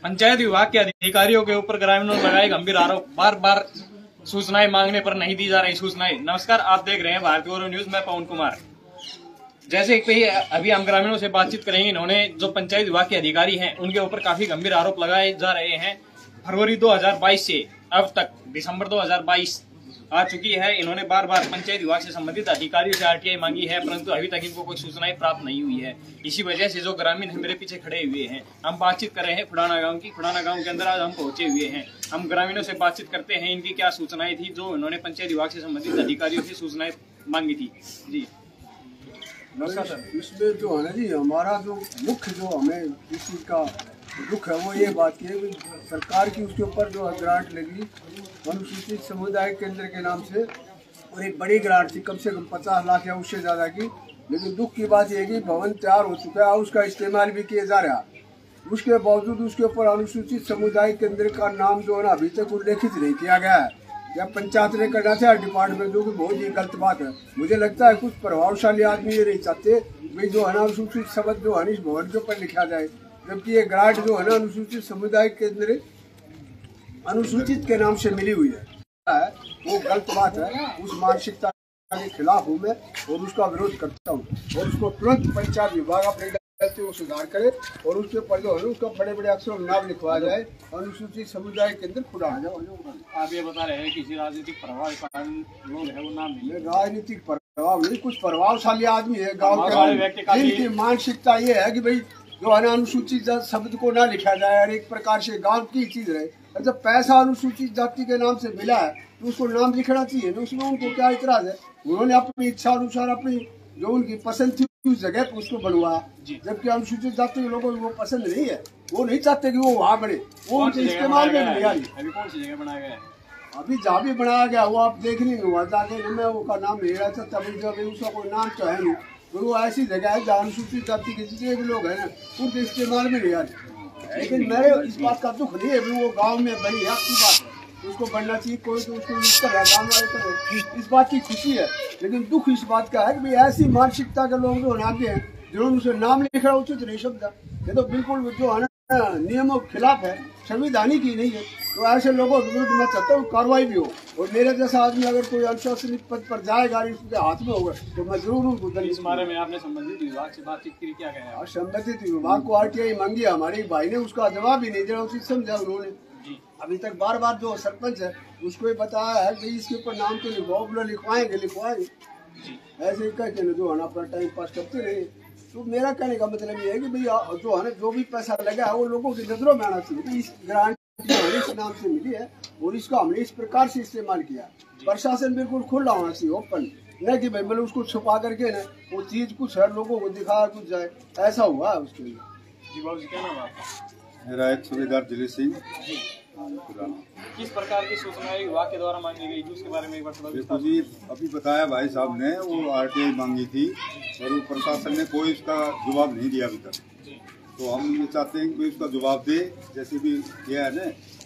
पंचायत विभाग के अधिकारियों के ऊपर ग्रामीणों ने लगाए गंभीर आरोप। बार बार सूचनाएं मांगने पर नहीं दी जा रही सूचनाएं। नमस्कार, आप देख रहे हैं भारतीय गौरव न्यूज। मैं पवन कुमार। जैसे कि अभी हम ग्रामीणों से बातचीत करेंगे। इन्होंने जो पंचायत विभाग के अधिकारी हैं उनके ऊपर काफी गंभीर आरोप लगाए जा रहे हैं। फरवरी 2022 से अब तक दिसंबर 2022 आ चुकी है। इन्होंने बार बार पंचायत विभाग से संबंधित अधिकारियों से आरटीआई मांगी है, परंतु अभी तक इनको कोई सूचनाएं प्राप्त नहीं हुई है। इसी वजह से जो ग्रामीण मेरे पीछे खड़े हुए हैं, हम बातचीत कर रहे हैं खुड़ाना गांव की। खुड़ाना गांव के अंदर आज हम पहुंचे हुए हैं। हम ग्रामीणों से बातचीत करते हैं, इनकी क्या सूचनाएं थी जो इन्होंने पंचायत विभाग से संबंधित अधिकारियों से सूचनाएं मांगी थी। जी नमस्कार सर। इसमें जो है ना जी, हमारा जो मुख्य जो हमें इस चीज़ का दुख है वो ये बात की है कि सरकार की उसके ऊपर जो ग्रांट लगी अनुसूचित समुदाय केंद्र के नाम से, और एक बड़ी ग्रांट थी कम से कम 50 लाख या उससे ज़्यादा की। लेकिन दुख की बात यह है कि भवन तैयार हो चुका है, उसका इस्तेमाल भी किया जा रहा है। उसके बावजूद उसके ऊपर अनुसूचित समुदाय केंद्र का नाम जो है ना अभी तक उल्लेखित नहीं किया गया है। या पंचायत ने करना था डिपार्टमेंट, जो कि बहुत ही गलत बात है। मुझे लगता है कुछ प्रभावशाली आदमी ये नहीं चाहते भाई जो है ना अनुसूचित शब्द जो है इस भवन के ऊपर लिखा जाए, जबकि ये ग्रांट जो है ना अनुसूचित समुदाय केंद्र अनुसूचित के नाम से मिली हुई है। वो गलत बात है। उस मानसिकता के खिलाफ हूँ मैं और उसका विरोध करता हूँ, और उसको तुरंत पंचायत विभाग अपने को सुधार करे और उसके ऊपर जो है उसका बड़े बड़े अक्षरों में नाम लिखवाया जाए, अनुसूचित समुदाय केंद्र खुदा। आप ये बता रहे हैं किसी राजनीतिक प्रभाव के कारण लोग है वो नाम नहीं। राजनीतिक प्रभाव नहीं, कुछ प्रभावशाली आदमी है गाँव के, जिनकी मानसिकता ये है कि भाई जो है ना अनुसूचित शब्द को ना लिखा जाए और एक प्रकार से गाँव की चीज रहे। जब पैसा अनुसूचित जाति के नाम से मिला है तो उसको नाम लिखना चाहिए ना, उसमें उनको क्या इतराज है। उन्होंने अपनी इच्छा अनुसार अपनी जो उनकी पसंद थी उस जगह पर उसको बनवाया, जबकि अनुसूचित जाति के लोगों को वो पसंद नहीं है। वो नहीं चाहते कि वो वहाँ बने, वो उनके इस्तेमाल में नहीं आ रही। अभी कौन सी जगह बनाया गया है? अभी जहाँ भी बनाया गया वो आप देख नहीं हुआ जाके, मैं वो का नाम ले रहा था तभी जब उसका कोई नाम तो है नहीं। तो वो ऐसी जगह है जहाँ अनुसूचित जाति के जितने भी लोग हैं ना उनके इस्तेमाल में नहीं आ रही। लेकिन मेरे इस बात का दुख नहीं है, वो गाँव में बनी है आपकी बात है, उसको बढ़ना चाहिए। कोई तो उसको गाँव वाले करे, इस बात की खुशी है। लेकिन दुख इस बात का है कि भाई ऐसी मानसिकता के लोग जो आगे हैं जिन्होंने उसे नाम लिखना उचित नहीं समझा। ये तो बिल्कुल जो है ना नियमों के खिलाफ है, संविधानिक ही नहीं है। तो ऐसे लोगों के विरुद्ध मैं चाहता हूँ कार्रवाई भी हो, और मेरे जैसा आदमी अगर कोई अनुशासनिक पद पर जाएगा उसके हाथ में होगा तो मैं जरूर उनको दंड। इस बारे में आपने संबंधित विभाग से बातचीत की, क्या कहा? संबंधित विभाग को आरटीआई मांगी, हमारे भाई ने उसका जवाब ही नहीं दिया, उचित समझा उन्होंने। अभी तक बार बार जो सरपंच है उसको ये बताया है कि इसके ऊपर नाम तो लिखवाएंगे ऐसे ही कहते हैं जो है ना अपना टाइम पास करते रहे। तो मेरा कहने का मतलब ये है कि भैया जो है ना जो भी पैसा लगा है वो लोगों की नजरों में आना चाहिए। इस ग्रांट इस नाम से मिली है और इसका हमने इस प्रकार से इस्तेमाल किया। प्रशासन बिल्कुल खुला होना चाहिए, ओपन, न कि भाई मतलब उसको छुपा करके ना वो चीज कुछ है लोगों को दिखाया कुछ जाए, ऐसा हुआ है उसके लिए। जी बाबू जी, क्या नाम है आपका? मेरा एक सूबेदार दिलीप सिंह। किस प्रकार की सूचनाएं विभाग के द्वारा मांगी गई उसके बारे में एक बार देखो जी, अभी बताया भाई साहब ने वो आरटीआई मांगी थी और वो प्रशासन ने कोई उसका जवाब नहीं दिया अभी तक। तो हम ये चाहते हैं कि उसका जवाब दे, जैसे भी किया है ना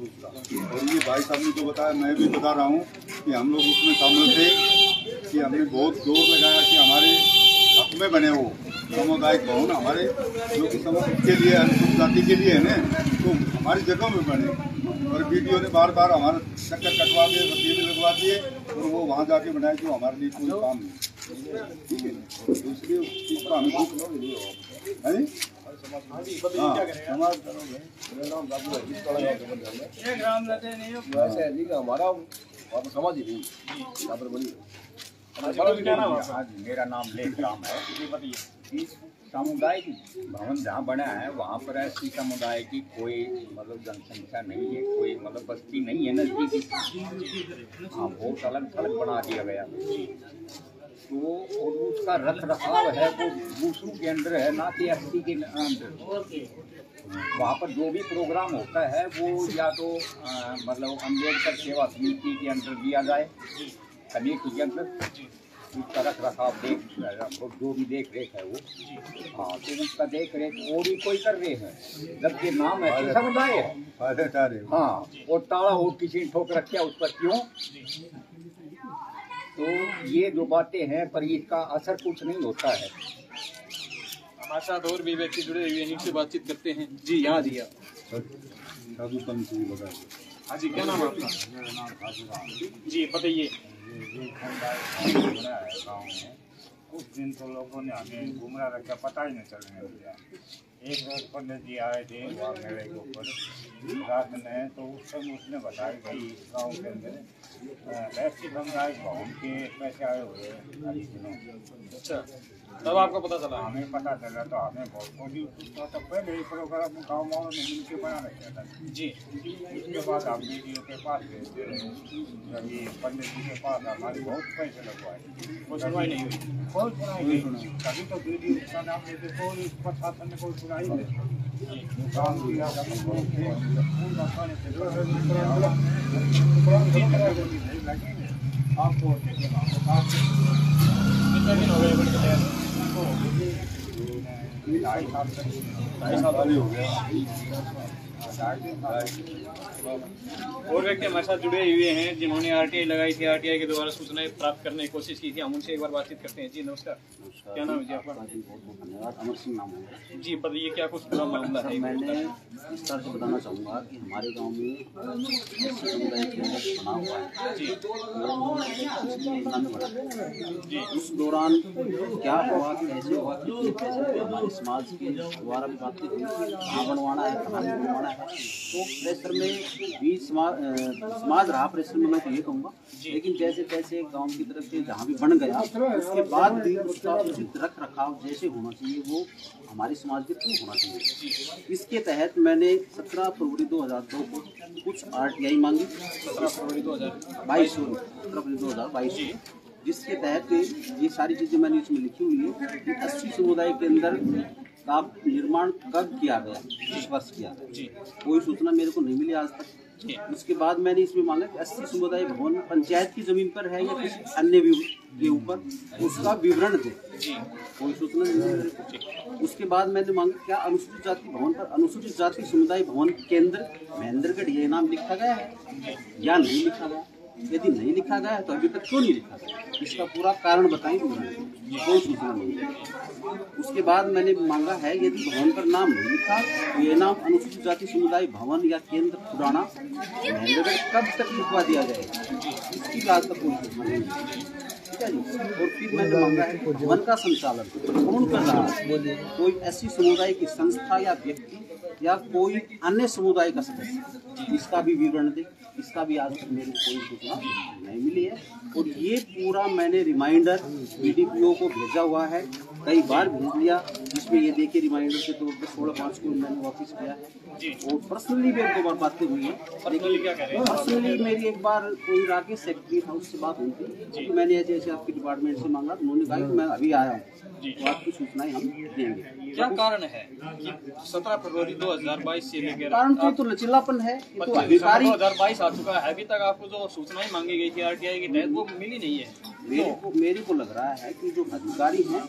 उसका। और ये भाई साहब ने जो बताया मैं भी बता रहा हूँ कि हम लोग उसमें शामिल थे कि हमने बहुत जोर लगाया कि हमारे हक में बने वो सामुदायिक भवन हमारे जो कि समाज के लिए अनुसूचित जाति के लिए है ना, तो हमारी जगह में बने। और बीडीओ ने बार बार हमारा चक्कर कटवा दिए, रसीद लगवा दिए और वो वहाँ जाके बनाए जो हमारे लिए कोई काम नहीं। ठीक है, तो इसलिए इसका हमें दुख है। समाज ही नहीं। मेरा नाम लेख राम है। सामुदायिक भवन जहाँ बना है वहाँ पर ऐसी समुदाय की कोई मतलब जनसंख्या नहीं है, कोई मतलब बस्ती नहीं है नजदीकी। हाँ, बहुत अलग थलग बना दिया गया। तो और उसका रख रखाव है वो दूसरों के अंदर है, ना कि एसटी के अंदर। वहाँ पर जो भी प्रोग्राम होता है वो या तो मतलब अम्बेडकर सेवा समिति के अंदर दिया जाए, कमेटी के अंदर उसका रख रखाव जो भी देख रेख है वो। हाँ, तो उसका देख रेख और ही कोई कर रहे हैं, जबकि नाम है समुदाय है। हाँ, और ताला हो किसी ने ठोक रखा उस पर क्यों? तो ये जो बातें हैं पर इसका असर कुछ नहीं होता है। हमारे साथ और भी व्यक्ति जुड़े हुए हैं, इनसे बातचीत करते हैं। जी यहाँ जी आप साधु तन से बता दो। हाँ जी, क्या नाम है आपका? मेरा नाम साधुराम। जी बताइए। ये समुदाय हो रहा है गाँव में। कुछ दिन तो लोगों ने हमें गुमराह रखा, पता ही नहीं चलने दिया। एक रोज पंडित जी आए थे वहाँ मेरे के ऊपर रात में, तो उस समय उसने बताया भाई गाँव के अंदर ऐसी समुदाय भवन के पैसे आए हुए अभी दिनों। अच्छा, तब आपको पता चला? हमें पता चला तो हमें बहुत कोशिश तो पहले ही प्रोग्राम गाँव में मिल के बना रखा था जी। उसके बाद हम वीडियो के पास भेजते रहे, जब ये पंडित जी के पास हमारे बहुत पैसे लगवाए, कोई सुनवाई नहीं हुई। कोई सुनाई नहीं। कभी तो वीडियो का नाम लेते, कोई प्रशासन ने कोई सुनाई नहीं। काम किया आपको कितने दिन हो गए बड़ी तैयार? 2.5 साल हो गया। और व्यक्ति हमारे साथ जुड़े हुए हैं जिन्होंने आरटीआई लगाई थी, आरटीआई के द्वारा सूचनाएं प्राप्त करने की कोशिश की थी। हम उनसे एक बार बातचीत करते हैं। जी नमस्कार, क्या नाम है जी आपका? धन्यवाद। अमर सिंह नाम है। जी बताइए, क्या कुछ पूरा मामला है? मैंने इस तरह से बताना चाहूँगा कि हमारे गांव में समुदाय केंद्र बना हुआ है जी योजना में बना। जी उस दौरान क्या हुआ, कैसे हुआ, कितने पैसे लगे, हमारे समाज के द्वारा भी बातें हुई, कहाँ बनवाना है, कहाँ नहीं बनवाना है। तो प्रेशर में भी समाज रहा प्रेशर में, मैं तो ये कहूँगा। लेकिन जैसे तैसे गांव की तरफ से जहाँ भी बन गया, उसके बाद भी उसका उचित रख रखाव जैसे होना चाहिए वो हमारे समाज के थ्रू होना चाहिए। इसके तहत मैंने 17 फरवरी 2002 को कुछ आरटीआई मांगी। 17 फरवरी 2022 जिसके तहत ये सारी चीज़ें मैंने इसमें लिखी हुई है कि 80 समुदाय के अंदर का निर्माण कब किया गया, किस वर्ष किया गया। जी कोई सूचना मेरे को नहीं मिली आज तक। उसके बाद मैंने इसमें मांगा कि 80 समुदाय भवन पंचायत की जमीन पर है या किसी अन्य के ऊपर, उसका विवरण दे। जी कोई सूचना नहीं मिली। उसके बाद मैंने मांगा क्या अनुसूचित जाति भवन पर अनुसूचित जाति समुदाय भवन केंद्र महेंद्रगढ़ ये नाम लिखा गया है या नहीं लिखा गया। यदि नहीं लिखा गया है तो अभी तक क्यों नहीं लिखा गया, इसका पूरा कारण बताएं। कोई सूचना नहीं। उसके बाद मैंने मांगा है यदि भवन पर नाम नहीं लिखा तो ये नाम अनुसूचित जाति समुदाय भवन या केंद्र पुराना महेंद्रगढ़ कब तक लिखवा दिया जाएगा, इसकी बात का कोई सूचना नहीं है। ठीक है जी। और फिर मैंने मांगा है भवन का संचालन कौन कर रहा है, कोई ऐसी समुदाय की संस्था या व्यक्ति या कोई अन्य समुदाय का सदस्य, इसका भी विवरण दे। इसका भी आज तक मेरे को कोई सूचना नहीं मिली है। और ये पूरा मैंने रिमाइंडर बीडीपीओ को भेजा हुआ है, कई बार भेज लिया, जिसमें ये देखिए रिमाइंडर के तौर पर 16/5 को मैंने वापस किया है। और पर्सनली भी एक दो बार बातें हुई है। पर्सनली क्या कह रहे हैं? पर्सनली मेरी एक बार कोई राकेश सेक्रेटरी था, उससे बात हुई थी, तो मैंने ऐसे आपके डिपार्टमेंट से मांगा, उन्होंने कहा कि मैं अभी आया हूँ, तो आपकी सूचनाएं हम देंगे। क्या कारण है कि 17 फरवरी 2022 से लेकर कारण तो लचीलापन है, ये तो 25 अधिकारी। दिसंबर 2022 आ चुका है, अभी तक आपको जो सूचनाएं मांगी गई थी आरटीआई के तहत वो मिली नहीं है। मेरे को लग रहा है कि जो अधिकारी हैं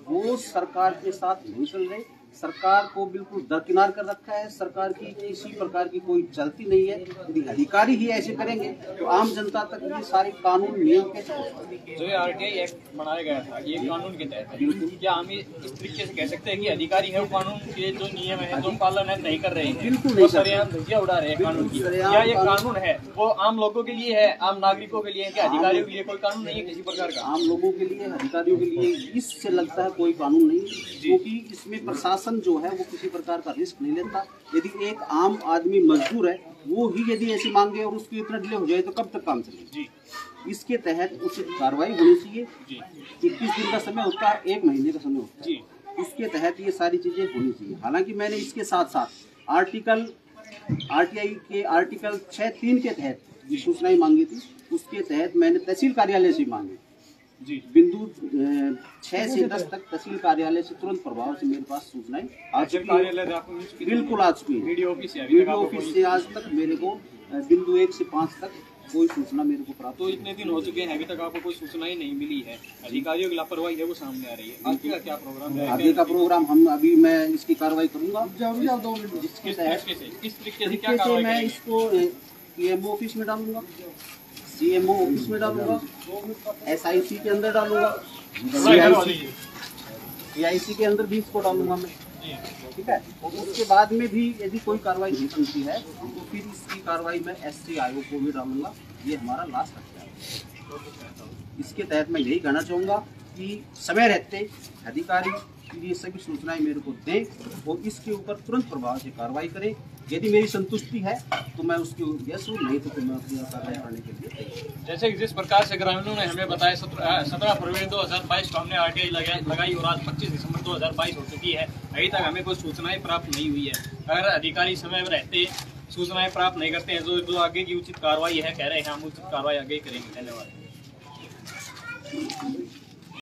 वो सरकार के साथ नहीं चल रहे, सरकार को बिल्कुल दरकिनार कर रखा है, सरकार की किसी प्रकार की कोई चलती नहीं है। यदि अधिकारी ही ऐसे करेंगे तो आम जनता तक ये सारे कानून नियम कैसे पहुंचेंगे। जो ये आरटीआई एक्ट बनाया गया था ये कानून के तहत है, क्या हम इस तरीके से कह सकते हैं कि अधिकारी है वो कानून के जो नियम है जो पालन है नहीं कर रहे हैं, बिल्कुल वो नहीं सरेआम धज्जियां उड़ा रहे हैं कानून की। सरेआम क्या ये कानून- कानून है वो आम लोगों के लिए है, आम नागरिकों के लिए है, क्या अधिकारियों के लिए कोई कानून नहीं है किसी प्रकार का? आम लोगों के लिए, अधिकारियों के लिए इससे लगता है कोई कानून नहीं, क्योंकि इसमें प्रशासन जो है वो किसी प्रकार का रिस्क नहीं लेता। यदि एक आम आदमी मजदूर है वो ही यदि ऐसी मांगे और उसकी इतना डिले हो जाए तो कब तक काम चलेगा। जी इसके तहत उचित कार्रवाई होनी चाहिए। जी 21 दिन का समय होता है, 1 महीने का समय होता है। जी उसके तहत ये सारी चीजें होनी चाहिए। हालांकि मैंने इसके साथ साथ आरटीआई के आर्टिकल 6(3) के तहत जो सूचनाएं मांगी थी, उसके तहत मैंने तहसील कार्यालय से मांगी। जी बिंदु 6 से 10 तक तहसील कार्यालय से तुरंत प्रभाव से मेरे पास सूचनाएं आ चुकी हैं। कार्यालय आपको मिल चुकी है? बिल्कुल आ चुकी है। वीडियो ऑफिस से अभी तक वीडियो आपको ऑफिस से आज तक मेरे को बिंदु 1 से 5 तक कोई सूचना मेरे को प्राप्त तो इतने दिन हो चुके हैं अभी तक आपको कोई सूचना ही नहीं मिली है, अधिकारियों की लापरवाही है वो सामने आ रही है। आगे का क्या प्रोग्राम है? आगे का प्रोग्राम हम अभी मैं इसकी कार्रवाई करूंगा, जिसके किस तहत तरीके से किस तरीके से क्या तरीके से कार्रवाई मैं करेंगे? इसको पीएमओ ऑफिस में डालूंगा, सीएमओ ऑफिस में डालूंगा, एसआईसी के अंदर डालूंगा, पीआईसी के अंदर भी इसको डालूंगा मैं। ठीक है। और उसके बाद में भी यदि कोई कार्रवाई नहीं बनती है तो फिर इसकी कार्रवाई में SC आयोग को भी डालूंगा। ये हमारा लास्ट हथियार है। इसके तहत मैं यही कहना चाहूँगा कि समय रहते अधिकारी ये सभी सूचनाएं मेरे को दें और इसके ऊपर तुरंत प्रभाव से कार्रवाई करें। यदि मेरी संतुष्टि है तो मैं उसकी यस हूँ, नहीं तो फिर मैं अपनी कार्रवाई करने के लिए तैयार। जैसे जिस प्रकार से ग्रामीणों ने हमें बताया 17 फरवरी 2022 को हमने RTI लगाई और आज 25 दिसंबर 2022 हो चुकी है, अभी तक हमें कोई सूचनाएं प्राप्त नहीं हुई है। अगर अधिकारी समय में रहते सूचनाएं प्राप्त नहीं करते हैं जो आगे की उचित कार्रवाई है कह रहे हैं, हम उचित कार्रवाई आगे करेंगे। धन्यवाद।